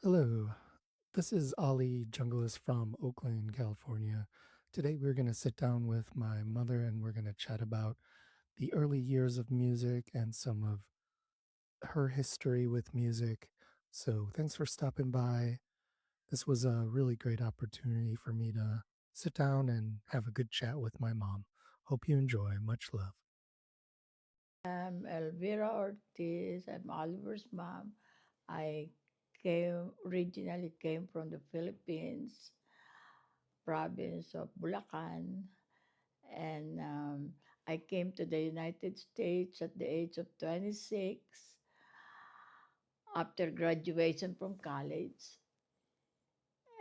Hello, this is Olly Junglist from Oakland, California. Today we're going to sit down with my mother and we're going to chat about the early years of music and some of her history with music. So thanks for stopping by. This was a really great opportunity for me to sit down and have a good chat with my mom. Hope you enjoy. Much love. I'm Elvira Ortiz. I'm Oliver's mom. I originally came from the Philippines, province of Bulacan, and I came to the United States at the age of 26 after graduation from college,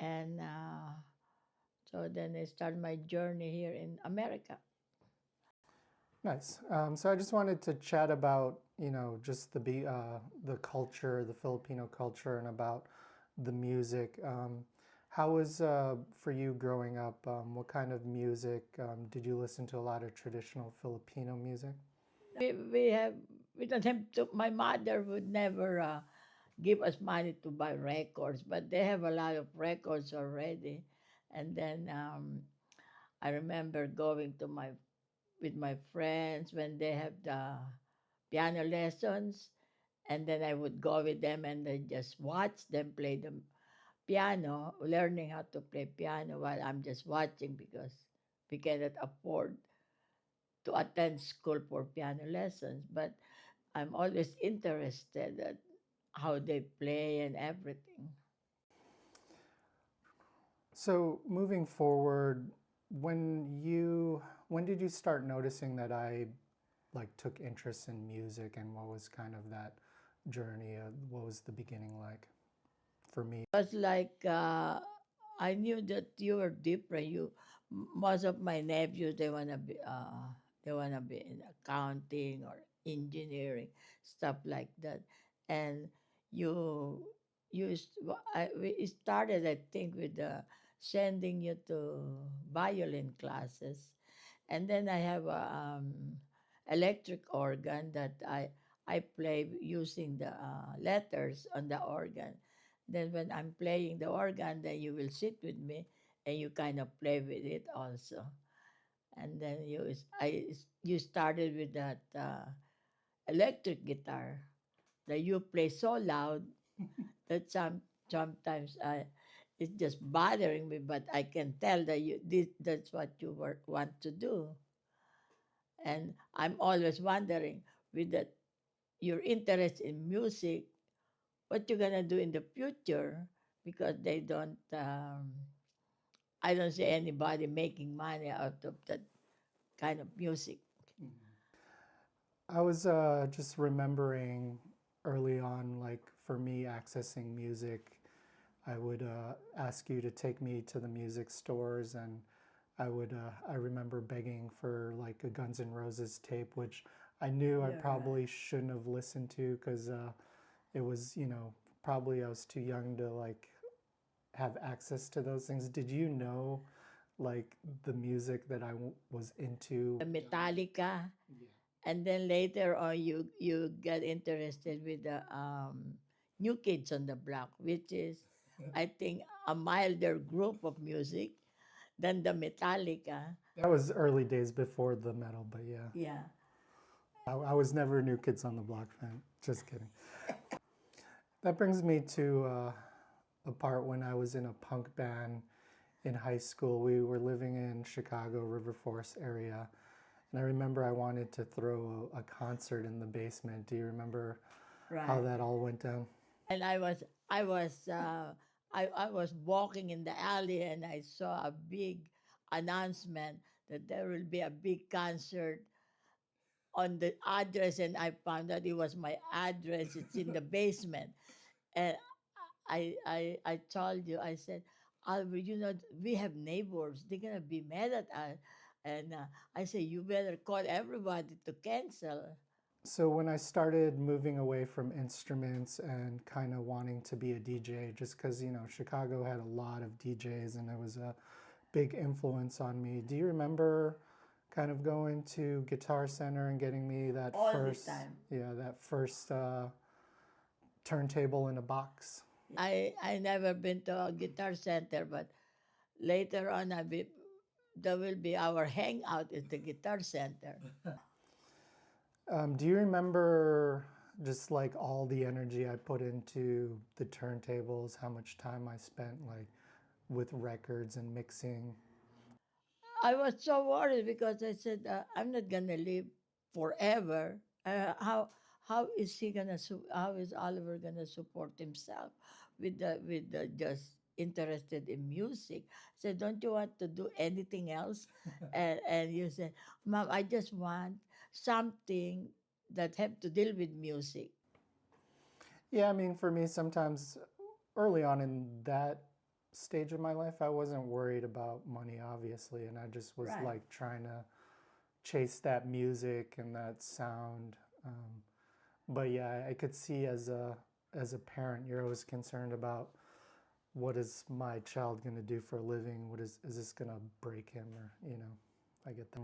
and so then I started my journey here in America. Nice. So I just wanted to chat about, just the culture, the Filipino culture, and about the music. How was for you growing up? What kind of music did you listen to? A lot of traditional Filipino music. We have we don't have to. My mother would never give us money to buy records, but they have a lot of records already. And then I remember going to my with my friends when they have the piano lessons, and then I would go with them and I just watch them play the piano, learning how to play piano while I'm just watching because we cannot afford to attend school for piano lessons. But I'm always interested at how they play and everything. So moving forward, when did you start noticing that I like took interest in music, and what was kind of that journey? What was the beginning like for me? It was like I knew that you were different. Most of my nephews, they wanna be in accounting or engineering, stuff like that, and you we started I think with sending you to violin classes. And then I have a electric organ that I play using the letters on the organ. Then when I'm playing the organ, then you will sit with me and you kind of play with it also. And then you started with that electric guitar that you play so loud that sometimes it's just bothering me, but I can tell that that's what you want to do. And I'm always wondering with that your interest in music, what you're gonna do in the future, because they don't. I don't see anybody making money out of that kind of music. I was just remembering early on, like for me, accessing music, I would ask you to take me to the music stores, and I remember begging for like a Guns N' Roses tape, which I knew I Yeah, right. probably shouldn't have listened to because it was, probably I was too young to like have access to those things. Did you know like the music that was into? The Metallica, and then later on you get interested with the New Kids on the Block, which is I think a milder group of music than the Metallica. That was early days before the metal, but yeah. Yeah. I was never a New Kids on the Block fan. Just kidding. That brings me to a part when I was in a punk band in high school. We were living in Chicago, River Forest area. And I remember I wanted to throw a concert in the basement. Do you remember how Right. that all went down? And I was I was walking in the alley and I saw a big announcement that there will be a big concert on the address, and I found out it was my address. It's in the basement. And I told you, I said, Albert, we have neighbors. They're gonna be mad at us. And I said, you better call everybody to cancel. So when I started moving away from instruments and kind of wanting to be a DJ, just because, Chicago had a lot of DJs and it was a big influence on me. Do you remember kind of going to Guitar Center and getting me All the time. that first turntable in a box? I never been to a guitar center, but later on there will be our hangout at the guitar center. Do you remember just like all the energy I put into the turntables, how much time I spent like with records and mixing? I was so worried because I said I'm not gonna live forever. How is he gonna how is Oliver gonna support himself with the just interested in music? I said, don't you want to do anything else? And you said, Mom, I just want something that have to deal with music. Yeah, I mean, for me, sometimes early on in that stage of my life, I wasn't worried about money, obviously, and I just was Right. like trying to chase that music and that sound. But yeah, I could see as a parent, you're always concerned about what is my child going to do for a living? What is this going to break him? Or I get that.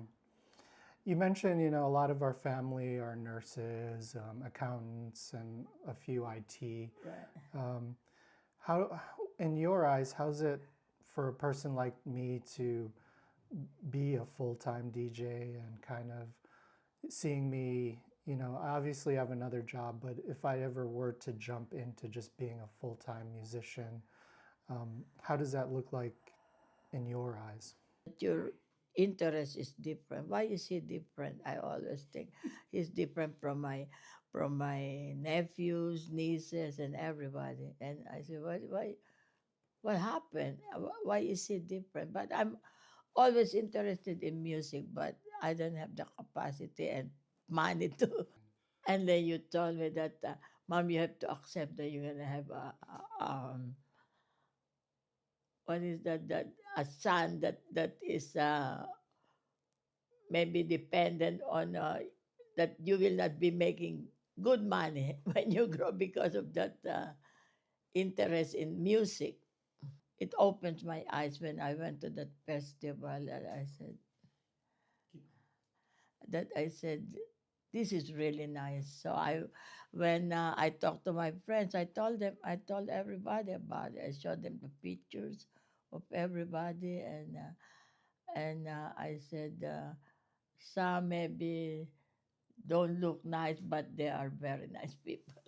You mentioned a lot of our family are nurses, accountants, and a few IT. Right. Um, how, in your eyes, how's it for a person like me to be a full-time DJ and kind of seeing me, I obviously have another job, but if I ever were to jump into just being a full-time musician, how does that look like in your eyes? Your interest is different. Why is he different? I always think he's different from my nephews, nieces, and everybody. And I say, what happened? Why is he different? But I'm always interested in music, but I don't have the capacity and money to. And then you told me that, Mom, you have to accept that you're gonna have what is that a son that is maybe dependent on that you will not be making good money when you grow because of that interest in music. It opens my eyes when I went to that festival and I said this is really nice. So when I talked to my friends, I told everybody about it. I showed them the pictures of everybody and I said some maybe don't look nice, but they are very nice people.